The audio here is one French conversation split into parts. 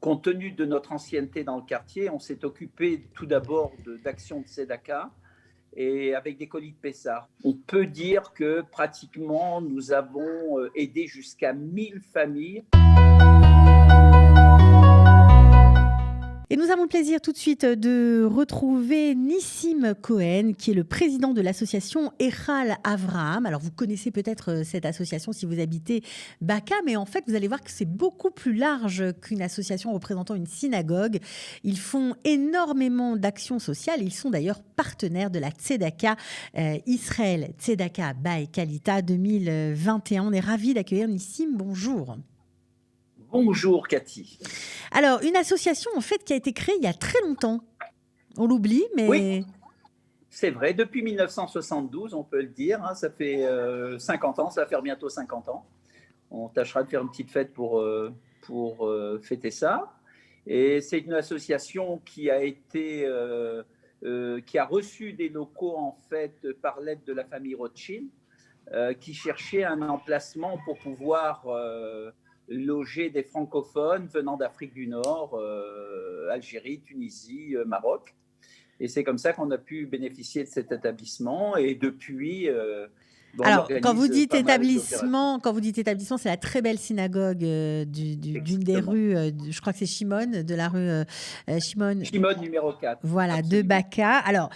compte tenu de notre ancienneté dans le quartier, on s'est occupé tout d'abord d'actions de Tzedaka et avec des colis de Pessah. On peut dire que pratiquement nous avons aidé jusqu'à 1000 familles. Et nous avons le plaisir tout de suite de retrouver Nissim Cohen, qui est le président de l'association Echal Avraham. Alors vous connaissez peut-être cette association si vous habitez Baka, mais en fait vous allez voir que c'est beaucoup plus large qu'une association représentant une synagogue. Ils font énormément d'actions sociales. Ils sont d'ailleurs partenaires de la Tzedaka Israël Tzedaka by Kalita 2021. On est ravis d'accueillir Nissim. Bonjour. Bonjour Cathy. Alors, une association en fait qui a été créée il y a très longtemps. On l'oublie, mais... Oui, c'est vrai, depuis 1972, on peut le dire. Hein, ça fait 50 ans, ça va faire bientôt 50 ans. On tâchera de faire une petite fête pour fêter ça. Et c'est une association qui a été... qui a reçu des locaux en fait par l'aide de la famille Rothschild, qui cherchait un emplacement pour pouvoir... loger des francophones venant d'Afrique du Nord, Algérie, Tunisie, Maroc. Et c'est comme ça qu'on a pu bénéficier de cet établissement. Et depuis, alors, quand vous dites établissement, c'est la très belle synagogue d'une des rues, je crois que c'est Shimon, de la rue Shimon numéro 4. Voilà, absolument. De Baka. Alors,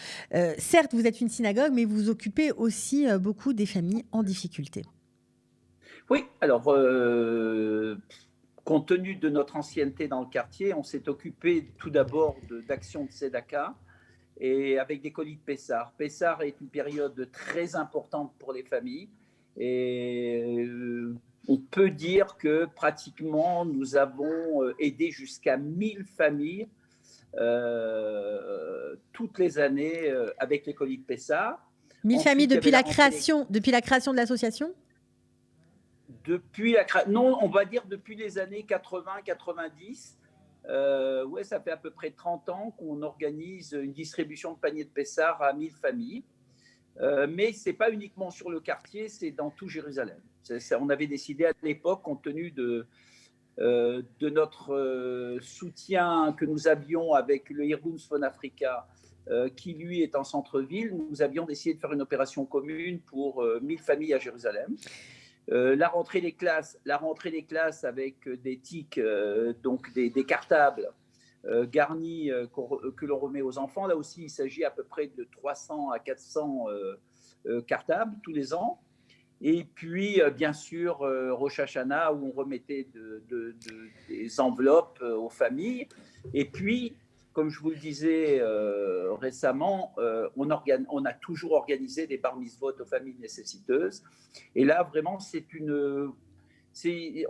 certes, vous êtes une synagogue, mais vous vous occupez aussi beaucoup des familles en difficulté. Oui, alors, compte tenu de notre ancienneté dans le quartier, on s'est occupé tout d'abord d'actions de Tzedaka et avec des colis de Pessah. Pessah est une période très importante pour les familles et on peut dire que pratiquement nous avons aidé jusqu'à 1000 familles toutes les années avec les colis de Pessah. 1000 familles depuis la création de l'association ? Non, on va dire depuis les années 80-90. Ouais, ça fait à peu près 30 ans qu'on organise une distribution de paniers de Pessah à 1000 familles. Mais ce n'est pas uniquement sur le quartier, c'est dans tout Jérusalem. On avait décidé à l'époque, compte tenu de notre soutien que nous avions avec le Irgun Sfon Africa, qui lui est en centre-ville, nous avions décidé de faire une opération commune pour 1000 familles à Jérusalem. La rentrée des classes avec des tics, donc des cartables garnis que l'on remet aux enfants. Là aussi, il s'agit à peu près de 300 à 400 cartables tous les ans. Et puis, bien sûr, Rosh Hashanah, où on remettait des enveloppes aux familles. Et puis, comme je vous le disais récemment, on a toujours organisé des bar mitzvot aux familles nécessiteuses. Et là, vraiment,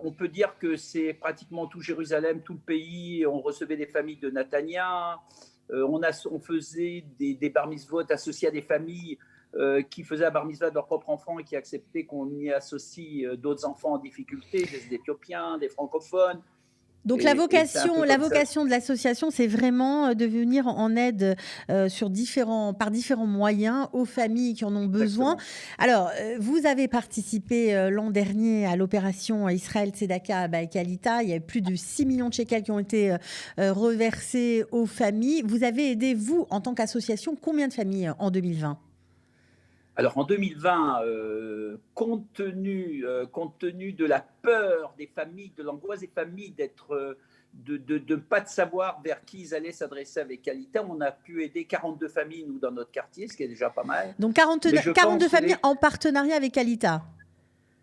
on peut dire que c'est pratiquement tout Jérusalem, tout le pays. On recevait des familles de Netanya. On faisait des bar mitzvot associés à des familles qui faisaient un bar mitzvah de leurs propres enfants et qui acceptaient qu'on y associe d'autres enfants en difficulté, des Éthiopiens, des francophones. Donc la vocation de l'association, c'est vraiment de venir en aide par différents moyens aux familles qui en ont besoin. Exactement. Alors, vous avez participé l'an dernier à l'opération Israël Tzedaka by Kalita. Il y a plus de 6 millions de shekels qui ont été reversés aux familles. Vous avez aidé, vous, en tant qu'association, combien de familles en 2020 ? Alors en 2020, compte tenu de la peur des familles, de l'angoisse des familles de ne pas savoir vers qui ils allaient s'adresser avec Kalita, on a pu aider 42 familles, nous, dans notre quartier, ce qui est déjà pas mal. Donc 42 familles en partenariat avec Kalita ?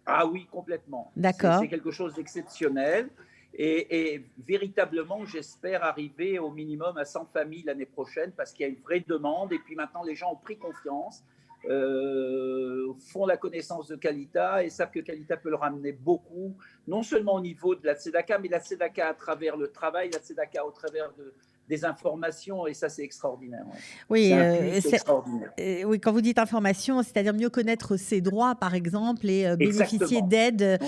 Ah oui, complètement. D'accord. C'est quelque chose d'exceptionnel. Et véritablement, j'espère arriver au minimum à 100 familles l'année prochaine parce qu'il y a une vraie demande. Et puis maintenant, les gens ont pris confiance. Font la connaissance de Kalita et savent que Kalita peut leur amener beaucoup, non seulement au niveau de la Tzedaka, mais la Tzedaka à travers le travail, la Tzedaka au travers des informations, et ça, c'est extraordinaire. Ouais. Oui, c'est extraordinaire. Oui, quand vous dites information, c'est-à-dire mieux connaître ses droits, par exemple, et bénéficier d'aides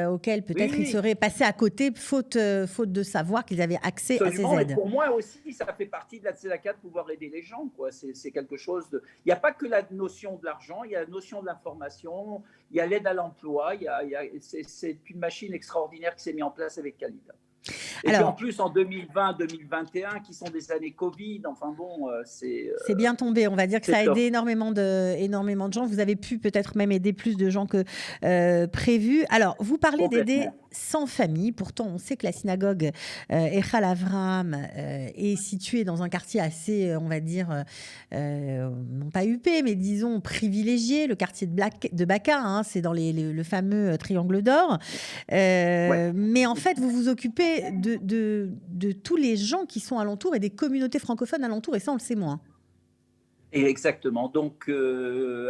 auxquelles peut-être ils seraient passés à côté, faute de savoir qu'ils avaient accès Absolument. à ces aides. Et pour moi aussi, ça fait partie de la Tzedaka de pouvoir aider les gens. C'est quelque chose de... Il n'y a pas que la notion de l'argent, il y a la notion de l'information, il y a l'aide à l'emploi, c'est une machine extraordinaire qui s'est mise en place avec Kalita. Et puis en Alors, plus, en 2020, 2021, qui sont des années Covid, enfin bon, c'est bien tombé. On va dire que ça a c'est aidé top, énormément de gens. Vous avez pu peut-être même aider plus de gens que prévu. Alors, vous parlez d'aider complètement. sans famille. Pourtant, on sait que la synagogue Echal Avram est située dans un quartier assez, on va dire, non pas huppé, mais disons privilégié, le quartier de Baca. Hein, c'est dans le fameux triangle d'or. Ouais. Mais en fait, vous vous occupez de tous les gens qui sont alentours et des communautés francophones alentours, et ça, on le sait moins. Et exactement. Donc,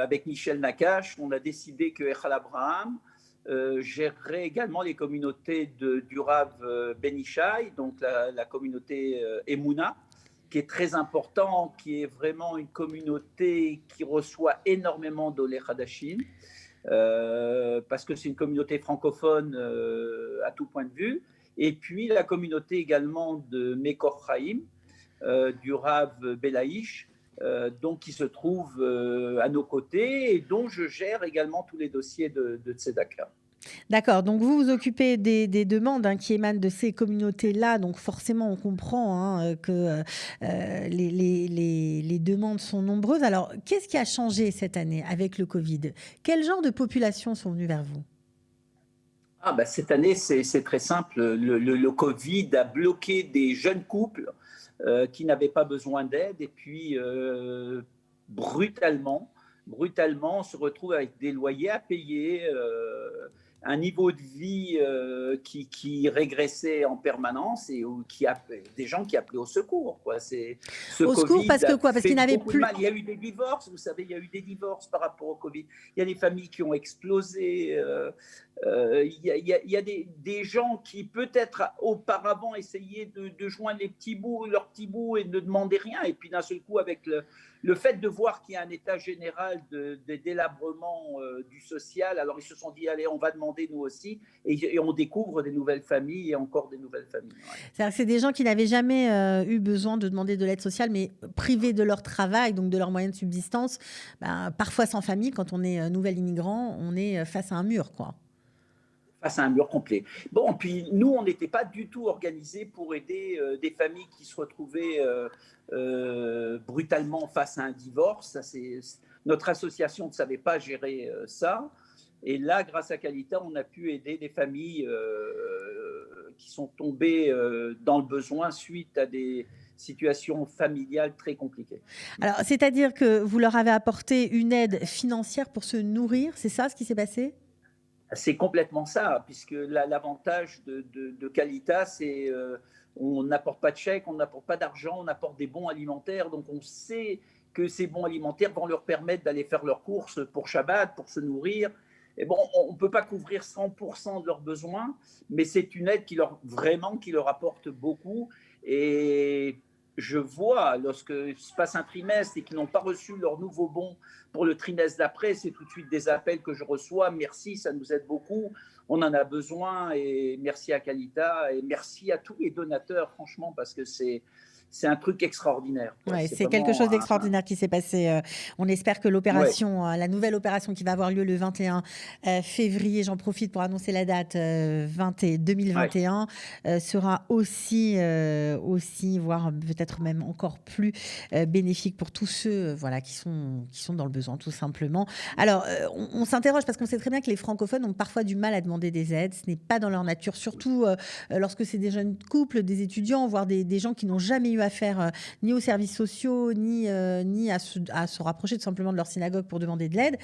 avec Michel Nakache, on a décidé que Echal Abraham gérerait également les communautés du Rav Ben Ishai, donc la communauté Emouna, qui est très important, qui est vraiment une communauté qui reçoit énormément d'Olé Hadashim, parce que c'est une communauté francophone à tout point de vue. Et puis la communauté également de Mekor Chaim, du Rav Belaïch, donc qui se trouve à nos côtés et dont je gère également tous les dossiers de Tzedaka. D'accord, donc vous vous occupez des demandes qui émanent de ces communautés-là, donc forcément on comprend que les demandes sont nombreuses. Alors, qu'est-ce qui a changé cette année avec le Covid? Quel genre de population sont venues vers vous? Ah bah, cette année, c'est très simple. Le Covid a bloqué des jeunes couples qui n'avaient pas besoin d'aide et puis brutalement, on se retrouve avec des loyers à payer, un niveau de vie qui régressait en permanence et des gens qui appelaient au secours, quoi. Ce Au secours, Covid parce que a quoi? Parce fait qu'ils n'avaient beaucoup de plus. mal. Il y a eu des divorces, vous savez, il y a eu des divorces par rapport au Covid. Il y a des familles qui ont explosé. Il y a des gens qui peut-être auparavant essayaient de joindre leurs petits bouts et ne demandaient rien. Et puis d'un seul coup, avec le fait de voir qu'il y a un état général de délabrement du social, alors ils se sont dit, allez, on va demander nous aussi. Et on découvre des nouvelles familles et encore des nouvelles familles. Ouais. C'est-à-dire que c'est des gens qui n'avaient jamais eu besoin de demander de l'aide sociale, mais privés de leur travail, donc de leurs moyens de subsistance, ben, parfois sans famille, quand on est nouvel immigrant, on est face à un mur, quoi. Face à un mur complet. Bon, puis nous, on n'était pas du tout organisés pour aider des familles qui se retrouvaient brutalement face à un divorce. Notre association ne savait pas gérer ça. Et là, grâce à Qualita, on a pu aider des familles qui sont tombées dans le besoin suite à des situations familiales très compliquées. Alors, c'est-à-dire que vous leur avez apporté une aide financière pour se nourrir, c'est ça ce qui s'est passé? C'est complètement ça, puisque l'avantage de Qualita, c'est on n'apporte pas de chèque, on n'apporte pas d'argent, on apporte des bons alimentaires. Donc on sait que ces bons alimentaires vont leur permettre d'aller faire leurs courses pour Shabbat, pour se nourrir. Et bon, on ne peut pas couvrir 100% de leurs besoins, mais c'est une aide qui leur apporte beaucoup. Et je vois, lorsque se passe un trimestre et qu'ils n'ont pas reçu leur nouveau bon pour le trimestre d'après, c'est tout de suite des appels que je reçois. Merci, ça nous aide beaucoup. On en a besoin et merci à Qualita et merci à tous les donateurs, franchement, parce que c'est un truc extraordinaire. Ouais, C'est c'est quelque vraiment chose d'extraordinaire qui s'est passé. On espère que ouais. la nouvelle opération qui va avoir lieu le 21 février, j'en profite pour annoncer la date 2021, sera aussi, voire peut-être même encore plus bénéfique pour tous ceux voilà, qui sont dans le besoin, tout simplement. Alors, on s'interroge parce qu'on sait très bien que les francophones ont parfois du mal à demander des aides. Ce n'est pas dans leur nature, surtout lorsque c'est des jeunes couples, des étudiants, voire des gens qui n'ont jamais eu affaire ni aux services sociaux, ni à se rapprocher tout simplement de leur synagogue pour demander de l'aide.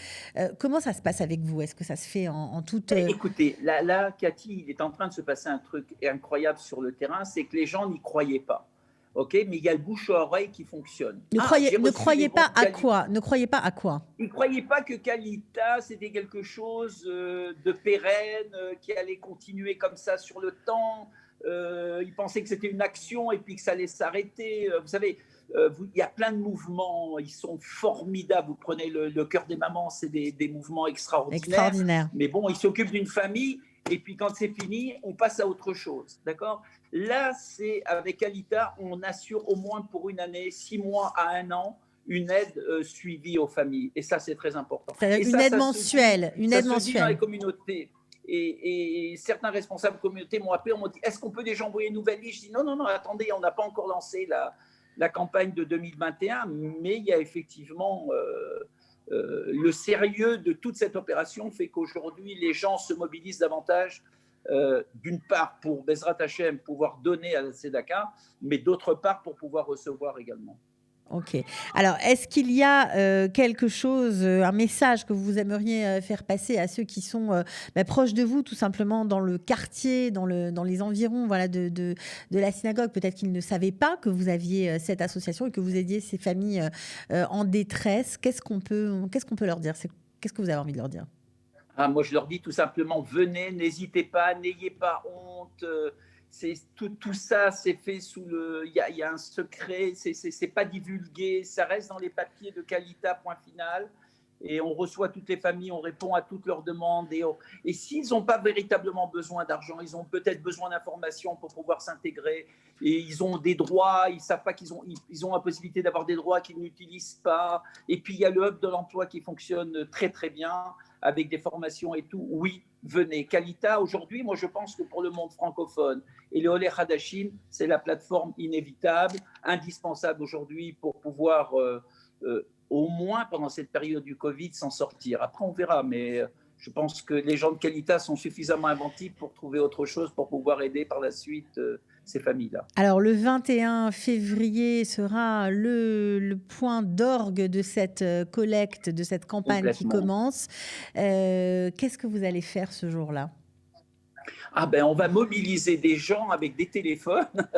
Comment ça se passe avec vous? Est-ce que ça se fait en toute... Écoutez, là, Cathy, il est en train de se passer un truc incroyable sur le terrain, c'est que les gens n'y croyaient pas. OK, mais il y a le bouche à oreille qui fonctionne. Ne croyez pas à quoi? Ne croyez pas à quoi? Ils ne croyaient pas que Qualita, c'était quelque chose de pérenne, qui allait continuer comme ça sur le temps. Ils pensaient que c'était une action et puis que ça allait s'arrêter. Vous savez, il y a plein de mouvements, ils sont formidables. Vous prenez le cœur des mamans, c'est des mouvements extraordinaires. Extraordinaire. Mais bon, ils s'occupent d'une famille et puis quand c'est fini, on passe à autre chose. D'accord? Là, c'est avec Qualita, on assure au moins pour une année, 6 mois à 1 an, une aide suivie aux familles. Et ça, c'est très important. C'est Et une aide mensuelle. ça se dit dans les communautés. Et certains responsables communautés m'ont appelé, m'ont dit, est-ce qu'on peut déjà envoyer une nouvelle liste? Je dis, non, non, non, attendez, on n'a pas encore lancé la campagne de 2021, mais il y a effectivement le sérieux de toute cette opération fait qu'aujourd'hui, les gens se mobilisent davantage, d'une part pour Bezrat Hashem pouvoir donner à la Tzedaka, mais d'autre part pour pouvoir recevoir également. Ok. Alors, est-ce qu'il y a quelque chose, un message que vous aimeriez faire passer à ceux qui sont proches de vous, tout simplement dans le quartier, dans les environs, voilà, de la synagogue? Peut-être qu'ils ne savaient pas que vous aviez cette association et que vous aidiez ces familles en détresse. Qu'est-ce qu'on peut leur dire? Qu'est-ce que vous avez envie de leur dire? Moi, je leur dis tout simplement, venez, n'hésitez pas, n'ayez pas honte. Tout ça, c'est fait sous le. Il y a un secret, c'est pas divulgué, ça reste dans les papiers de Kalita, point final. Et on reçoit toutes les familles, on répond à toutes leurs demandes. Et s'ils n'ont pas véritablement besoin d'argent, ils ont peut-être besoin d'informations pour pouvoir s'intégrer. Et ils ont des droits, ils ne savent pas ils ont la possibilité d'avoir des droits qu'ils n'utilisent pas. Et puis il y a le hub de l'emploi qui fonctionne très très bien, avec des formations et tout. Oui, venez. Kalita, aujourd'hui, moi je pense que pour le monde francophone et le Oleh Hadashim, c'est la plateforme inévitable, indispensable aujourd'hui pour pouvoir au moins pendant cette période du Covid s'en sortir. Après on verra, mais je pense que les gens de Kalita sont suffisamment inventifs pour trouver autre chose pour pouvoir aider par la suite ces familles-là. Alors, le 21 février sera le point d'orgue de cette collecte, de cette campagne qui commence. Qu'est-ce que vous allez faire ce jour-là? On va mobiliser des gens avec des téléphones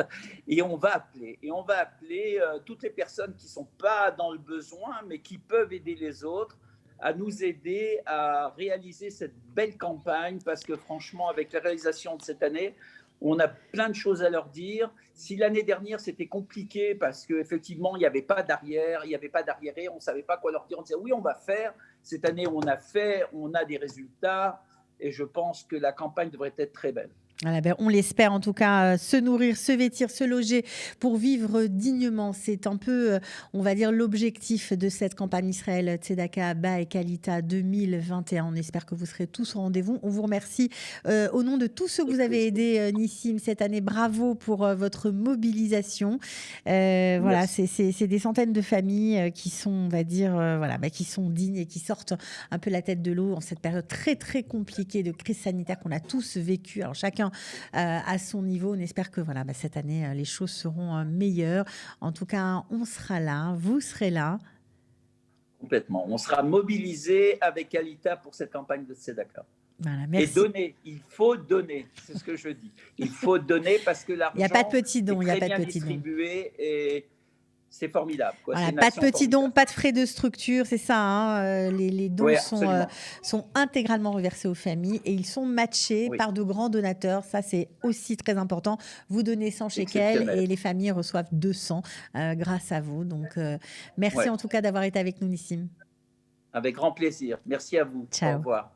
et on va appeler. Et on va appeler toutes les personnes qui ne sont pas dans le besoin, mais qui peuvent aider les autres à nous aider à réaliser cette belle campagne, parce que franchement, avec la réalisation de cette année, on a plein de choses à leur dire. Si l'année dernière, c'était compliqué parce qu'effectivement, il n'y avait pas d'arrière, il n'y avait pas d'arriéré, on ne savait pas quoi leur dire. On disait oui, on va faire. Cette année, on a fait, on a des résultats et je pense que la campagne devrait être très belle. Voilà, on l'espère en tout cas, se nourrir, se vêtir, se loger pour vivre dignement. C'est un peu, on va dire, l'objectif de cette campagne Israël Tzedaka Abba et Kalita 2021. On espère que vous serez tous au rendez-vous. On vous remercie au nom de tous ceux que vous avez aidés, Nissim, cette année. Bravo pour votre mobilisation. Voilà, c'est des centaines de familles qui sont, on va dire, qui sont dignes et qui sortent un peu la tête de l'eau en cette période très, très compliquée de crise sanitaire qu'on a tous vécue. Alors, chacun à son niveau. On espère que cette année, les choses seront meilleures. En tout cas, on sera là, vous serez là. Complètement. On sera mobilisés avec Kalita pour cette campagne de Tzedaka. Voilà, merci. Et donner, il faut donner, c'est ce que je dis. Il faut donner parce que l'argent est très bien distribué et c'est formidable. Voilà, pas de petits dons, pas de frais de structure, c'est ça. Hein, les dons sont intégralement reversés aux familles et ils sont matchés par de grands donateurs. Ça, c'est aussi très important. Vous donnez 100 shekels et les familles reçoivent 200 grâce à vous. Donc, merci en tout cas d'avoir été avec nous, Nissim. Avec grand plaisir. Merci à vous. Ciao. Au revoir.